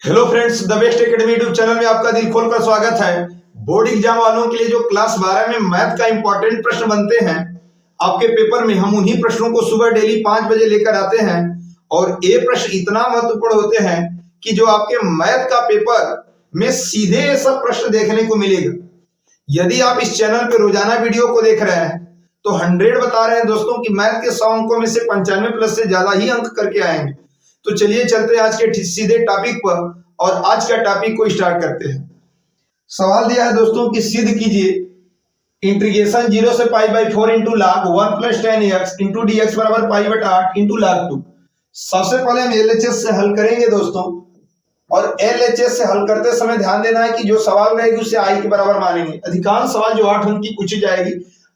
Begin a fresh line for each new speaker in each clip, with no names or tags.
Hello friends, the best academy YouTube channel में आपका दिल खोलकर स्वागत है। बोर्ड एग्जाम वालों के लिए जो क्लास 12 में मैथ का इंपॉर्टेंट प्रश्न बनते हैं आपके पेपर में, हम उन्हीं प्रश्नों को सुबह डेली 5 बजे लेकर आते हैं। और ये प्रश्न इतना महत्वपूर्ण होते हैं कि जो आपके मैथ का पेपर में सीधे ये सब प्रश्न देखने को मिलेगा। यदि आप इस चैनल पे रोजाना वीडियो को देख रहे हैं तो 100 बता रहे हैं दोस्तों कि मैथ के 100 अंकों में से 95 प्लस से ज्यादा ही अंक करके आएंगे। तो चलिए चलते हैं आज के सीधे टॉपिक पर और आज का टॉपिक को स्टार्ट करते हैं। सवाल दिया है दोस्तों कि सिद्ध कीजिए इंटीग्रेशन 0 से pi by 4 into log 1 plus 10x into d x बराबर पाई बटा 8 इंटू log 2। सबसे पहले हम एलएचएस से हल करेंगे दोस्तों, और एलएचएस से हल करते समय ध्यान देना है कि जो सवाल रहेगी उसे आई के बराबर मानेंगे। अधिकांश सवाल जो 8 अंक की पूछी जाएगी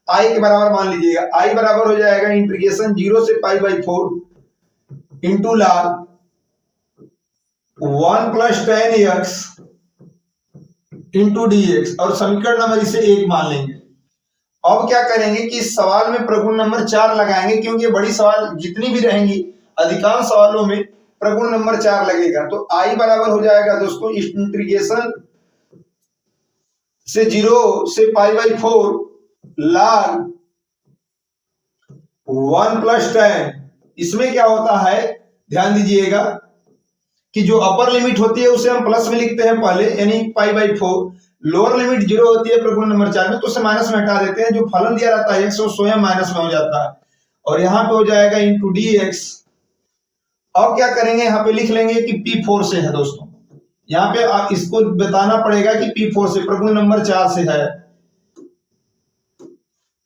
आई के बराबर मान लीजिएगा। आई बराबर हो जाएगा इंटीग्रेशन 0 से pi by 4 into log 1 plus 10x into d x, और समीकरण नंबर इसे 1 मान लेंगे। अब क्या करेंगे कि इस सवाल में प्रगुण नंबर 4 लगाएंगे, क्योंकि बड़ी सवाल जितनी भी रहेंगी अधिकांश सवालों में प्रगुण नंबर 4 लगेगा। तो आई बराबर हो जाएगा दोस्तों इंटीग्रेशन से 0 से पाई बाई 4 log 1 प्लस 10। इसमें क्या होता है ध्यान दीजिएगा कि जो अपर लिमिट होती है उसे हम प्लस में लिखते हैं पहले, यानी पाई बाई 4। लोअर लिमिट 0 होती है प्रगुण नंबर 4 में, तो उसे माइनस में हटा देते हैं। जो फलन दिया रहता है 100 स्वयं माइनस में हो जाता है, और यहाँ पे हो जाएगा इंटू डी एक्स। अब क्या करेंगे, यहाँ पे लिख लेंगे कि P4 से है दोस्तों। यहाँ पे आप इसको बताना पड़ेगा कि P4 से प्रगुण नंबर 4 से है।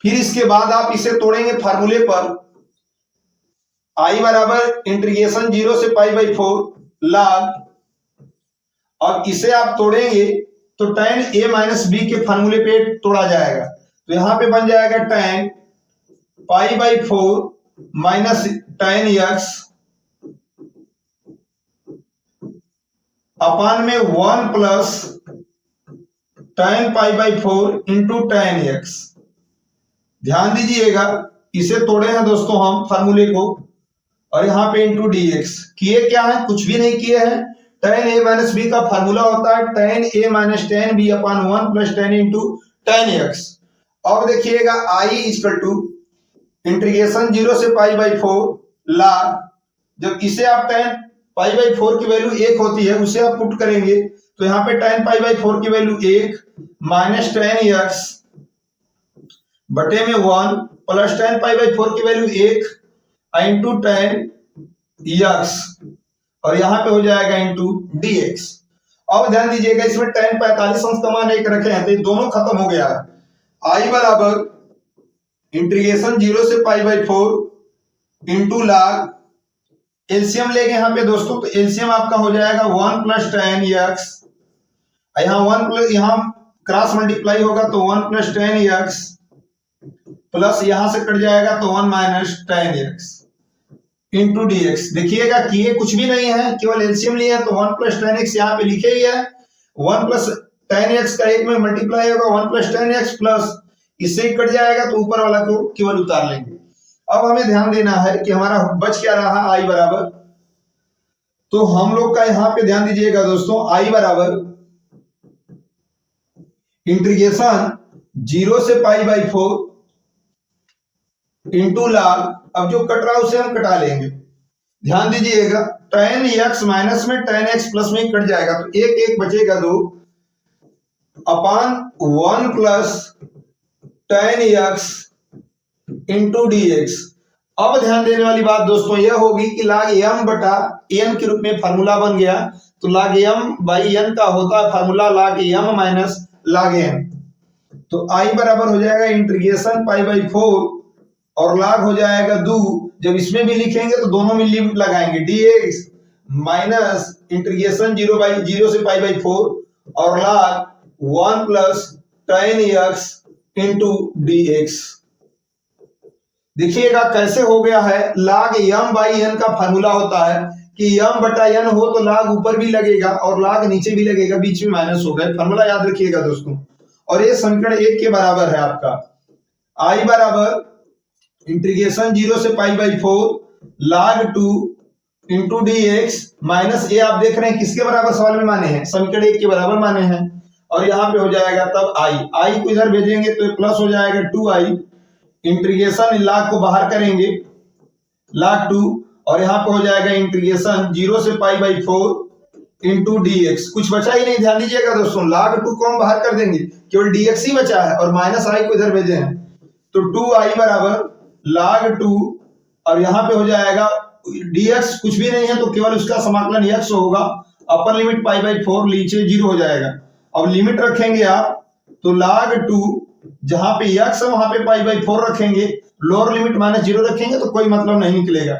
फिर इसके बाद आप इसे तोड़ेंगे फार्मूले पर। आई बराबर इंटीग्रेशन 0 से पाई बाई 4 log, और इसे आप तोड़ेंगे तो tan a माइनस बी के फार्मूले पे तोड़ा जाएगा। तो यहां पे बन जाएगा tan pi by 4 minus tan x अपान में 1 plus tan pi by 4 into tan x। ध्यान दीजिएगा, इसे तोड़े हैं दोस्तों हम फार्मूले को, और यहाँ पे इंटू डी एक्स। किए क्या है, कुछ भी नहीं किए हैं। tan a माइनस बी का फार्मूला होता है tan a minus tan b upon 1 plus tan into tan x। अब देखिएगा आई इक्वल टू इंटीग्रेशन 0 से पाई बाई 4 log, जब इसे आप tan पाई बाई 4 की वैल्यू 1 होती है उसे आप पुट करेंगे, तो यहाँ पे tan पाई बाई 4 की वैल्यू 1 माइनस tan x बटे में 1 प्लस tan पाई बाई 4 की वैल्यू 1 इंटू tan x, और यहां पे हो जाएगा इंटू dx। अब ध्यान दीजिएगा, इसमें tan 45 अंश का मान 1 रखे हैं तो ये दोनों खत्म हो गया है। आई बराबर इंटीग्रेशन 0 से pi by 4 into log, LCM लेंगे यहाँ पे दोस्तों, तो एलसीएम आपका हो जाएगा 1 प्लस tan x, यहाँ 1 प्लस यहाँ क्रॉस मल्टीप्लाई होगा तो 1 प्लस tan x प्लस यहां से कट जाएगा तो 1 minus tan x into d x. देखिएगा कि ये कुछ भी नहीं है, केवल एलसीएम लिया है, तो 1 प्लस tan x यहाँ पे लिखे ही है। 1 प्लस tan x का 1 में मल्टीप्लाई होगा 1 प्लस tan x प्लस इससे कट जाएगा तो ऊपर वाला को केवल उतार लेंगे। अब हमें ध्यान देना है कि हमारा बच क्या रहा, आई बराबर, तो हम लोग का यहाँ पे ध्यान दीजिएगा दोस्तों, आई बराबर इंटीग्रेशन 0 से पाई बाई 4 इंटू log, अब जो कट रहा है उसे हम कटा लेंगे। ध्यान दीजिएगा tan x माइनस में tan x प्लस में कट जाएगा तो 1 1 बचेगा 2 अपान 1 plus tan x into d x. अब ध्यान देने वाली बात दोस्तों यह होगी कि log m बटा n के रूप में फार्मूला बन गया, तो log m बाई n का होता है formula log m minus log n। तो आई बराबर हो जाएगा इंटीग्रेशन पाई बाई 4 और log हो जाएगा 2। जब इसमें भी लिखेंगे तो दोनों में लिमिट लगाएंगे, dx माइनस इंटीग्रेशन 0 से पाई बाई 4 और log 1 plus tan x into dx। देखिएगा कैसे हो गया है, log m बाई n का फार्मूला होता है कि m बटा n हो तो log ऊपर भी लगेगा और log नीचे भी लगेगा, बीच में माइनस हो गया। फार्मूला याद रखिएगा दोस्तों, और ये समीकरण 1 के बराबर है आपका। आई बराबर इंटीग्रेशन 0 से pi by 4 log 2 into d x minus a, आप देख रहे हैं किसके बराबर सवाल में माने हैं, समीकरण 1 के बराबर माने हैं। और यहाँ पे हो जाएगा तब आई को इधर भेजेंगे तो प्लस हो जाएगा 2i, इंटीग्रेशन लाग को बाहर करेंगे log 2, और यहाँ पे हो जाएगा इंटीग्रेशन 0 से pi by 4 into d x. कुछ बचा ही नहीं, ध्यान दीजिएगा दोस्तों, log 2 को हम बाहर कर देंगे, केवल डी एक्स ही बचा है और माइनस आई को इधर भेजे हैं तो 2i बराबर log 2, और यहाँ पे हो जाएगा dx कुछ भी नहीं है तो केवल उसका समाकलन x होगा, अपर लिमिट पाई बाई 4 नीचे 0 हो जाएगा। अब लिमिट रखेंगे आप तो log 2 जहां पे x है वहां पे पाई बाई 4 रखेंगे, लोअर लिमिट माइनस 0 रखेंगे तो कोई मतलब नहीं निकलेगा।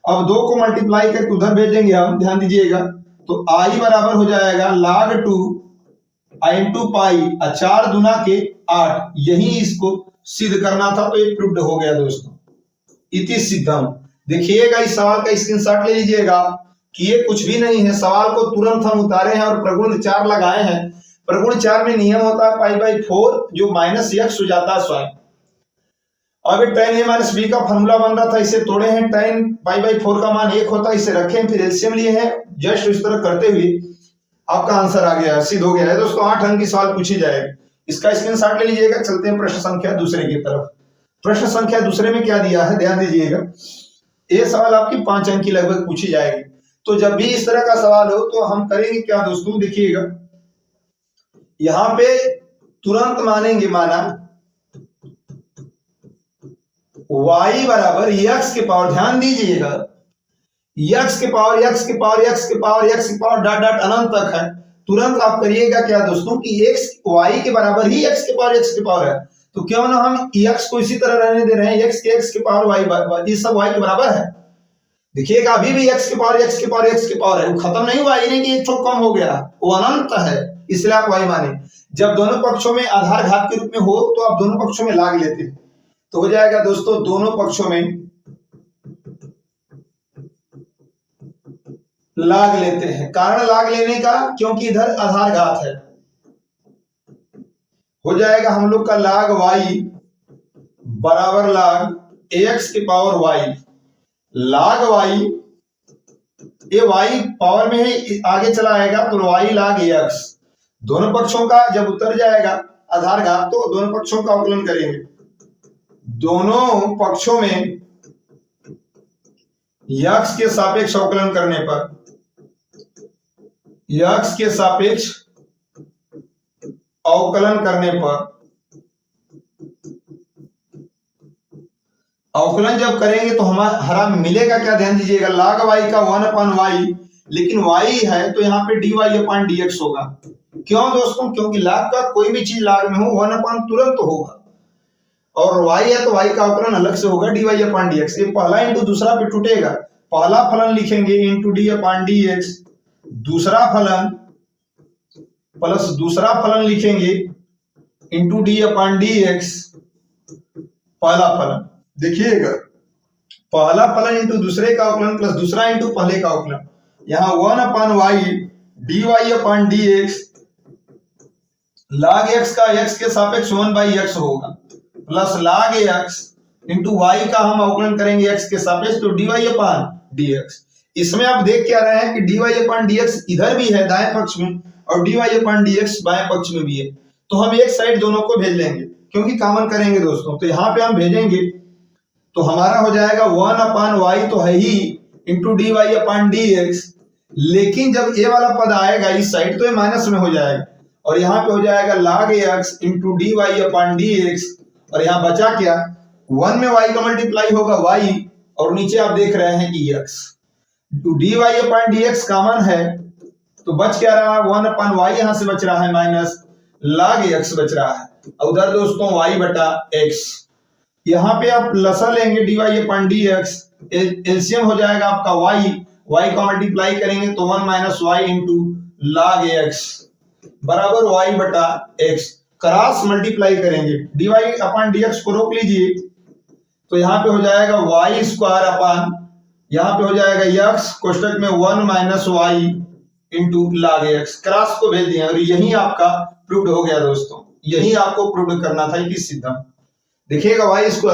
अब 2 को मल्टीप्लाई करके उधर भेजेंगे हम, ध्यान दीजिएगा, तो i बराबर हो जाएगा log 2 i इंटू पाई, 4 दूना के 8, यही इसको सिद्ध करना था तो ये प्रूव्ड हो गया दोस्तों, इति सिद्धम। देखिएगा इस सवाल का स्क्रीनशॉट ले लीजिएगा कि ये कुछ भी नहीं है, सवाल को तुरंत हम उतारे हैं और प्रगुण 4 लगाए हैं। प्रगुण 4 में नियम होता है पाई बाई 4 जो माइनस x हो जाता है स्वयं। अब tan a माइनस b का फॉर्मूला बन रहा था, इसे तोड़े हैं, tan पाई बाई 4 का मान 1 होता है, इसे रखें, फिर एलसीएम लिए हैं, जस्ट इस तरह करते हुए आपका आंसर आ गया, सिद्ध हो गया है दोस्तों। 8 अंक की सवाल पूछी जाएगी, इसका स्क्रीनशॉट ले लीजिएगा। चलते हैं प्रश्न संख्या दूसरे की तरफ। प्रश्न संख्या दूसरे में क्या दिया है, ध्यान दीजिएगा, ये सवाल आपकी 5 अंक की लगभग पूछी जाएगी। तो जब भी इस तरह का सवाल हो तो हम करेंगे क्या दोस्तों, देखिएगा यहां पे तुरंत मानेंगे, माना y बराबर x के पावर, ध्यान दीजिएगा x के पावर x के पावर x के पावर x के पावर डॉट डॉट अनंत तक है। तुरंत आप करिएगा क्या दोस्तों कि x y के बराबर ही x के पावर x के पावर है, तो क्यों ना हम x को इसी तरह रहने दे रहे हैं, x के पावर y, ये सब y के बराबर है। देखिएगा अभी भी x के पावर x के पावर x के पावर है, वो खत्म नहीं हुआ, ये नहीं कि एक छोटा कम हो गया, वो अनंत है, इसलिए आप y माने। जब दोनों पक्षों में आधार घात के रूप में हो तो आप दोनों पक्षों में लाग लेते हैं, तो हो जाएगा दोस्तों दोनों पक्षों में लाग लेते हैं। कारण लाग लेने का क्योंकि इधर आधार घात है, हो जाएगा हम लोग का लाग y बराबर लाग ax के पावर y, लाग y, ये y पावर में है, आगे चला आएगा तो y लाग ax। दोनों पक्षों का जब उतर जाएगा आधार घात तो दोनों पक्षों का अवकलन करेंगे, दोनों पक्षों में x के सापेक्ष अवकलन करने पर, x के सापेक्ष अवकलन करने पर, अवकलन जब करेंगे तो हमारा मिलेगा क्या, ध्यान दीजिएगा, log y का 1/y, लेकिन y है तो यहाँ पे dy/dx होगा। क्यों दोस्तों, क्योंकि log का कोई भी चीज log में हो 1/, तुरंत होगा, और y है तो y का अवकलन अलग से होगा dy/dx। ये पहला इंटू दूसरा पे टूटेगा, पहला फलन लिखेंगे इंटू d/dx, दूसरा फलन प्लस दूसरा फलन लिखेंगे इंटू d/dx, पहला फलन। देखिएगा पहला फलन इंटू दूसरे का अवकलन प्लस दूसरा इंटू पहले का अवकलन, यहाँ 1/y dy/dx, log x का x के सापेक्ष 1/x होगा, plus log x into y का हम अवकलन करेंगे x के सापेक्ष तो dy/dx। इसमें आप देख क्या रहे हैं कि dy/dx इधर भी है दाएं पक्ष में और dy/dx बाएं पक्ष में भी है, तो हम एक साइड दोनों को भेज लेंगे क्योंकि कॉमन करेंगे दोस्तों। तो यहाँ पे हम भेजेंगे तो हमारा हो जाएगा 1/y तो है ही इंटू dy/dx, लेकिन जब ये वाला पद आएगा इस साइड तो ये माइनस में हो जाएगा, और यहाँ पे हो जाएगा log x इंटू dy/dx, और यहाँ बचा क्या, 1 में y का मल्टीप्लाई होगा y, और नीचे आप देख रहे हैं कि x, dy/dx कॉमन है तो बच क्या रहा, 1/y यहाँ से बच रहा है माइनस log x बच रहा है, उधर दोस्तों y बटा x। यहाँ पे आप लसा लेंगे dy/dx, एलसीएम हो जाएगा आपका y का मल्टीप्लाई करेंगे तो 1 minus y into log x बराबर y बटा x, क्रॉस मल्टीप्लाई करेंगे, dy/dx को रोक लीजिए तो यहाँ पे हो जाएगा y स्क्वायर अपान, यहाँ पे हो जाएगा x कोष्टक में 1 minus y into log x, cross को भेज दिया और यही आपका प्रूव्ड हो गया दोस्तों, यही आपको प्रूव्ड करना था कि सीधा। देखिएगा y²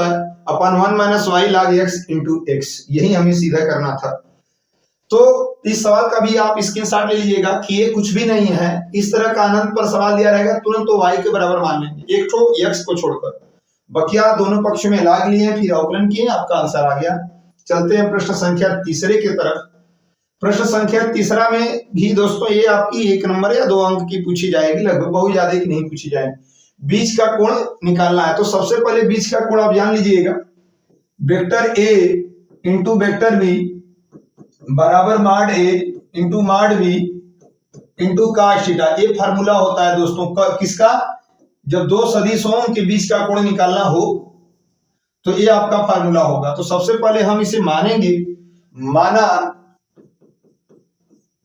अपान 1 minus y log x into x, यही हमें सीधा करना था। तो इस सवाल का भी आप स्क्रीनशॉट ले लीजिएगा कि ये कुछ भी नहीं है। इस तरह का अनंत पर सवाल दिया रहेगा तुरंत तो y के बराबर मान लेंगे, एक तो x को छोड़कर। बकिया दोनों पक्ष में लाग लिए, फिर अवकलन किए, आपका आंसर आ गया। चलते हैं प्रश्न संख्या तीसरे की तरफ। प्रश्न संख्या तीसरा में भी दोस्तों ये आपकी 1 नंबर या 2 अंक की पूछी जाएगी, लगभग बहुत ज्यादा की नहीं पूछी जाएगी। बीच का कोण निकालना है। तो सबसे पहले बीच का कोण आप जान लीजिएगा, vector a into vector b बराबर माड a इंटू माड b इंटू cos थीटा। ये फार्मूला होता है दोस्तों किसका, जब दो सदिश हों उनके बीच का कोण निकालना हो तो ये आपका फार्मूला होगा। तो सबसे पहले हम इसे मानेंगे। माना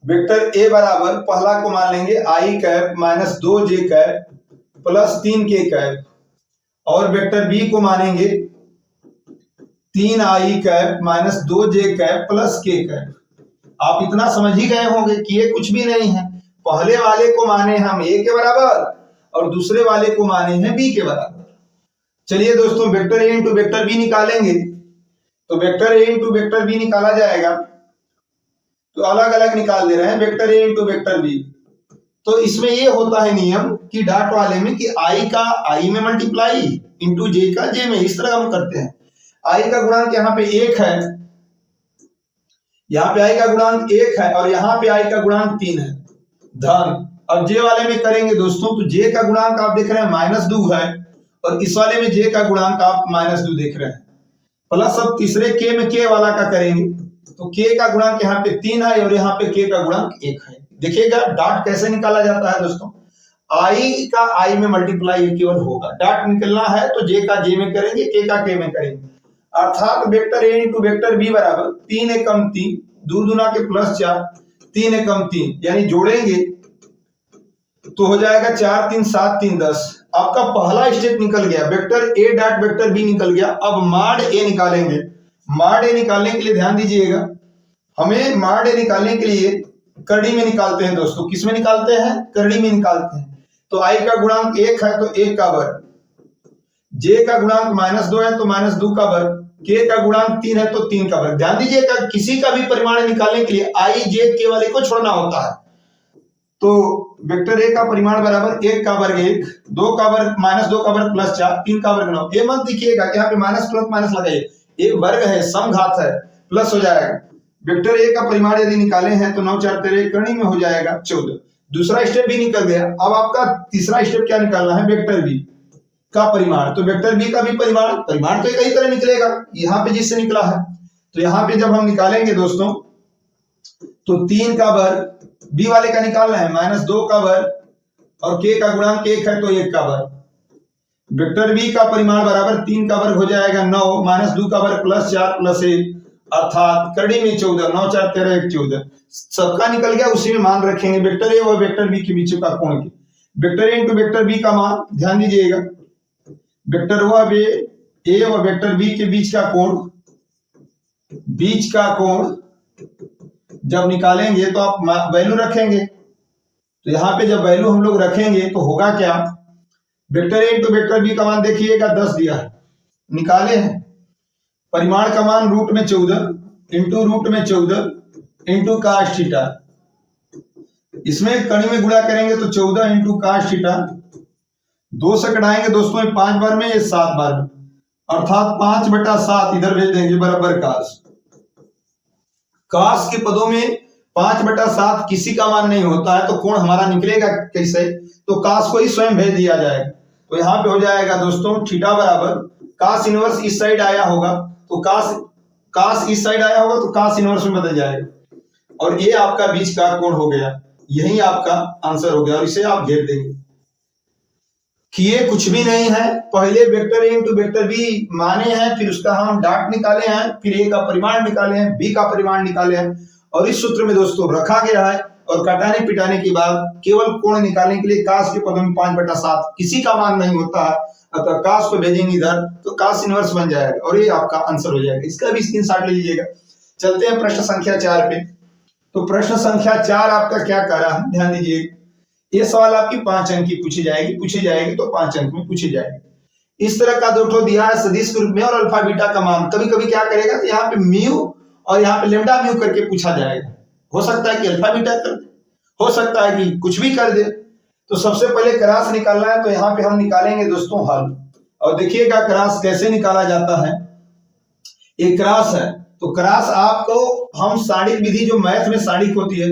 वेक्टर a बराबर, पहला को मान लेंगे i cap minus 2j cap plus 3k cap, और वेक्टर b को मानेंगे 3i cap minus 2j cap plus k cap. आप इतना समझ ही गए होंगे कि ये कुछ भी नहीं है। पहले वाले को माने हम a के बराबर और दूसरे वाले को माने हैं b के बराबर। चलिए दोस्तों vector a into vector b निकालेंगे। तो vector a into vector b निकाला जाएगा, तो अलग अलग निकाल दे रहे हैं vector a into vector b। तो इसमें ये होता है नियम कि डॉट वाले में कि i का i में मल्टीप्लाई इंटू j का j में, इस तरह हम करते हैं। i का गुणांक यहाँ पे 1 है, यहाँ पे i का गुणांक 1 है और यहाँ पे i का गुणांक 3 है धन। अब j वाले में करेंगे दोस्तों, तो j का गुणांक आप देख रहे हैं -2 है और इस वाले में j का गुणांक आप -2 देख रहे हैं। प्लस अब तीसरे k में k वाला का करेंगे, तो k का गुणांक यहाँ पे 3 है और यहाँ पे k का गुणांक 1 है। देखिएगा डॉट कैसे निकाला जाता है दोस्तों, i का i में मल्टीप्लाई केवल होगा। डॉट निकलना है तो j का j में करेंगे, k का k में करेंगे। अर्थात vector a into vector b बराबर 3 एकम 3, 2 दूना के प्लस 4, 3 एकम 3, यानी जोड़ेंगे तो हो जाएगा 4 3 7 3 10। आपका पहला स्टेप निकल गया, vector a dot vector b निकल गया। अब माड a निकालेंगे। माड a निकालने के लिए ध्यान दीजिएगा, हमें माड a निकालने के लिए करड़ी में निकालते हैं दोस्तों। किस में निकालते हैं, करड़ी में निकालते हैं। तो i का गुणांक 1 है तो 1 का वर्ग, j का गुणांक -2 है तो -2 का वर्ग, k का गुणांक 3 है तो 3 का वर्ग। ध्यान दीजिएगा किसी का भी परिमाण निकालने के लिए i j k वाले को छोड़ना होता है। तो वेक्टर a का परिमाण बराबर 1 का वर्ग 1, 2 का वर्ग -2 का वर्ग प्लस 4, 3 का वर्ग 9। ये मत देखिएगा कि यहाँ पे माइनस प्लस माइनस लगाइए, एक वर्ग है, समघात है, प्लस हो जाएगा। वेक्टर a का परिमाण यदि निकाले हैं तो 9 4 13 करनी में हो जाएगा 14। दूसरा स्टेप भी निकल गया। अब आपका तीसरा स्टेप क्या निकालना है, वेक्टर b का परिमाण। तो वेक्टर b का भी परिमाण तो कई तरह निकलेगा, यहाँ पे जिससे निकला है। तो यहाँ पे जब हम निकालेंगे दोस्तों तो 3 का वर्ग, b वाले का निकालना है -2 का वर्ग और k का गुणांक 1 है तो 1 का वर्ग। वेक्टर b का परिमाण बराबर 3 का वर्ग हो जाएगा 9, -2 का वर्ग प्लस 4 प्लस 1, अर्थात करड़ी में 14, 9 4 13 1 14। सबका निकल गया, उसी में मान रखेंगे वेक्टर a और वेक्टर b के बीच का कोण की। Vector a into vector b का मान ध्यान दीजिएगा, वेक्टर a और वेक्टर b के बीच का कोण जब निकालेंगे तो आप वैल्यू रखेंगे। तो यहाँ पे जब वैल्यू हम लोग रखेंगे तो होगा क्या, vector a into vector b का मान देखिएगा 10 दिया है, निकाले हैं। परिमाण का मान रूट में 14 इंटू रूट में 14 इंटू cos थीटा, इसमें कड़ी में गुणा करेंगे तो 14 इंटू cos थीटा, 2 से कटाएंगे दोस्तों 5 बार में, ये 7 बार में, अर्थात 5/7 इधर भेज देंगे बराबर cos के पदों में 5/7 किसी का मान नहीं होता है, तो कोण हमारा निकलेगा कैसे, तो cos को ही स्वयं भेज दिया जाएगा। तो यहाँ पे हो जाएगा दोस्तों थीटा बराबर cos इनवर्स इस साइड आया होगा तो cos इस साइड आया होगा तो cos इनवर्स में बदल जाएगा, और ये आपका बीच का कोण हो गया। यही आपका आंसर हो गया और इसे आप घेर देंगे कि ये कुछ भी नहीं है। पहले vector a into vector b माने हैं, फिर उसका हम डॉट निकाले हैं, फिर a का परिमाण निकाले हैं, b का परिमाण निकाले हैं, और इस सूत्र में दोस्तों रखा गया है। और कटाने पिटाने के बाद केवल कोण निकालने के लिए cos के पदों में 5/7 किसी का मान नहीं होता है, अतः cos को भेजेंगे इधर तो cos इनवर्स बन जाएगा और ये आपका आंसर हो जाएगा। इसका भी स्क्रीनशॉट ले लीजिएगा। चलते हैं प्रश्न संख्या 4 पे। तो प्रश्न संख्या 4 आपका क्या कर रहा है, ध्यान दीजिए। ये सवाल आपकी 5 अंक की पूछी जाएगी तो 5 अंक में पूछी जाएगी। इस तरह का दो ठो दिया है सदिश के रूप में और अल्फा बीटा का मान। कभी कभी क्या करेगा तो यहाँ पे म्यू और यहाँ पे लेमडा म्यू करके पूछा जाएगा। हो सकता है कि अल्फा बीटा कर दे, हो सकता है कि कुछ भी कर दे। तो सबसे पहले क्रॉस निकालना है, तो यहाँ पे हम निकालेंगे दोस्तों हल। और देखिएगा क्रॉस कैसे निकाला जाता है। एक क्रॉस है तो क्रॉस आपको हम सारणिक विधि जो मैथ में सारणिक होती है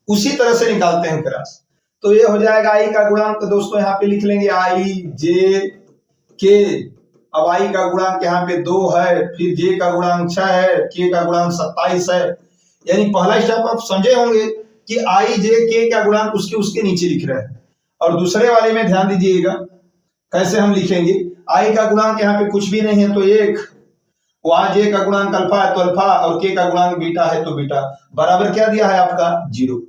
उसी तरह से निकालते हैं क्रॉस। तो ये हो जाएगा आई का गुणांक दोस्तों यहाँ पे लिख लेंगे आई जे के। अब आई का गुणांक यहाँ पे 2 है, फिर जे का गुणांक 6 है, के का गुणांक 27 है। यानी पहला स्टेप आप समझे होंगे कि आई जे के का गुणांक उसके नीचे लिख रहे हैं। और दूसरे वाले में ध्यान दीजिएगा कैसे हम लिखेंगे। आई का गुणांक यहाँ पे कुछ भी नहीं है तो 1, वहां जे का गुणांक अल्फा है तो अल्फा, और के का गुणांक बीटा है तो बीटा, बराबर क्या दिया है आपका 0।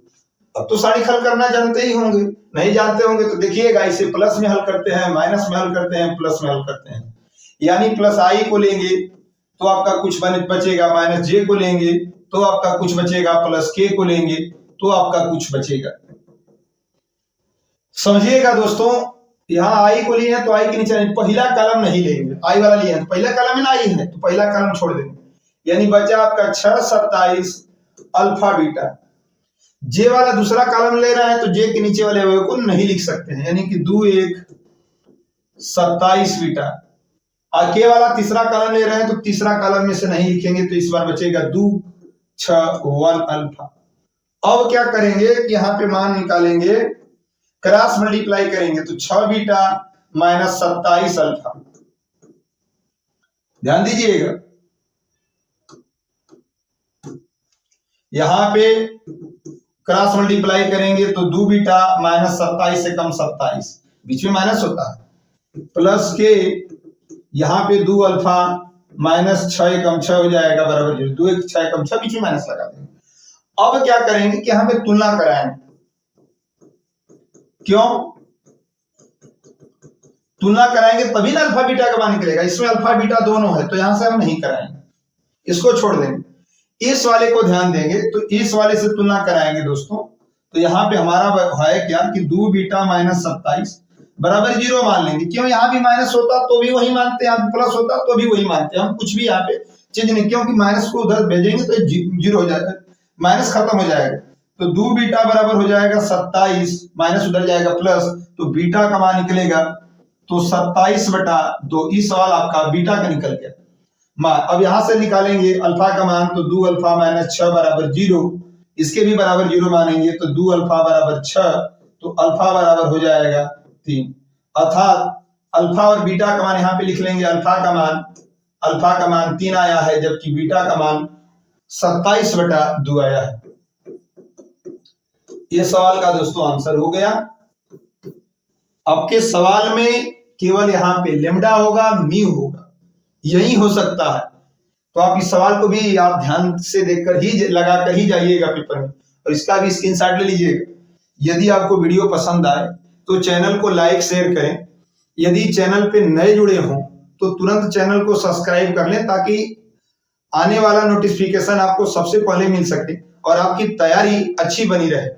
अब तो सारी हल करना जानते ही होंगे, नहीं जानते होंगे तो देखिएगा इसे प्लस में हल करते हैं, माइनस में हल करते हैं, प्लस में हल करते हैं। यानी प्लस आई को लेंगे तो आपका कुछ बचेगा, माइनस जे को लेंगे तो आपका कुछ बचेगा, प्लस के को लेंगे तो आपका कुछ बचेगा। समझिएगा दोस्तों, यहाँ आई को लिए हैं तो आई के नीचे पहला कॉलम नहीं लेंगे, आई वाला लिए हैं तो पहला कॉलम में ना आई है तो पहला कॉलम छोड़ देंगे। यानी बचा आपका 6 27 अल्फा बीटा। जे वाला दूसरा कॉलम ले रहा है तो जे के नीचे वाले अवयव को नहीं लिख सकते हैं, यानी कि 2 1 27 बीटा। और के वाला तीसरा कॉलम ले रहे हैं तो तीसरा कॉलम में से नहीं लिखेंगे तो इस बार बचेगा 2 6 1 अल्फा। अब क्या करेंगे कि यहाँ पे मान निकालेंगे, क्रॉस मल्टीप्लाई करेंगे तो 6 बीटा माइनस 27 अल्फा। ध्यान दीजिएगा यहां पे क्रॉस मल्टीप्लाई करेंगे तो 2 बीटा माइनस 27 से कम 27, बीच में माइनस होता है, प्लस के यहां पे 2 अल्फा माइनस 6 कम 6 हो जाएगा बराबर 0, 2 1 6 कम 6, बीच में माइनस लगा देंगे। अब क्या करेंगे कि यहाँ पे तुलना कराएंगे। क्यों तुलना कराएंगे तभी ना अल्फा बीटा का मान निकलेगा, इसमें अल्फा बीटा दोनों है तो यहां से हम नहीं कराएंगे, इसको छोड़ देंगे। इस वाले को ध्यान देंगे तो इस वाले से तुलना कराएंगे दोस्तों। तो यहाँ पे हमारा है क्या कि 2 बीटा माइनस 27 बराबर 0 मान लेंगे। क्यों, यहाँ भी माइनस होता तो भी वही मानते हैं, यहाँ प्लस होता तो भी वही मानते हैं, हम कुछ भी यहाँ पे चेंज नहीं, क्योंकि माइनस को उधर भेजेंगे तो 0 हो जाएगा, माइनस खत्म हो जाएगा। तो 2 बीटा बराबर हो जाएगा 27, माइनस उधर जाएगा प्लस, तो बीटा का मान निकलेगा तो 27/2। इस सवाल आपका बीटा का निकल गया मान। अब यहां से निकालेंगे अल्फा का मान, तो 2 अल्फा माइनस 6 बराबर 0, इसके भी बराबर 0 मानेंगे तो 2 अल्फा बराबर 6, तो अल्फा बराबर हो जाएगा 3। अर्थात अल्फा और बीटा का मान यहाँ पे लिख लेंगे। अल्फा का मान 3 आया है, जबकि बीटा का मान 27/2 आया है। ये सवाल का दोस्तों आंसर हो गया। आपके सवाल में केवल यहाँ पे लेमडा होगा, म्यू होगा, यही हो सकता है। तो आप इस सवाल को भी आप ध्यान से देखकर ही लगाकर ही जाइएगा पेपर में, और इसका भी स्क्रीनशॉट ले लीजिएगा। यदि आपको वीडियो पसंद आए तो चैनल को लाइक शेयर करें। यदि चैनल पे नए जुड़े हों तो तुरंत चैनल को सब्सक्राइब कर लें, ताकि आने वाला नोटिफिकेशन आपको सबसे पहले मिल सके और आपकी तैयारी अच्छी बनी रहे।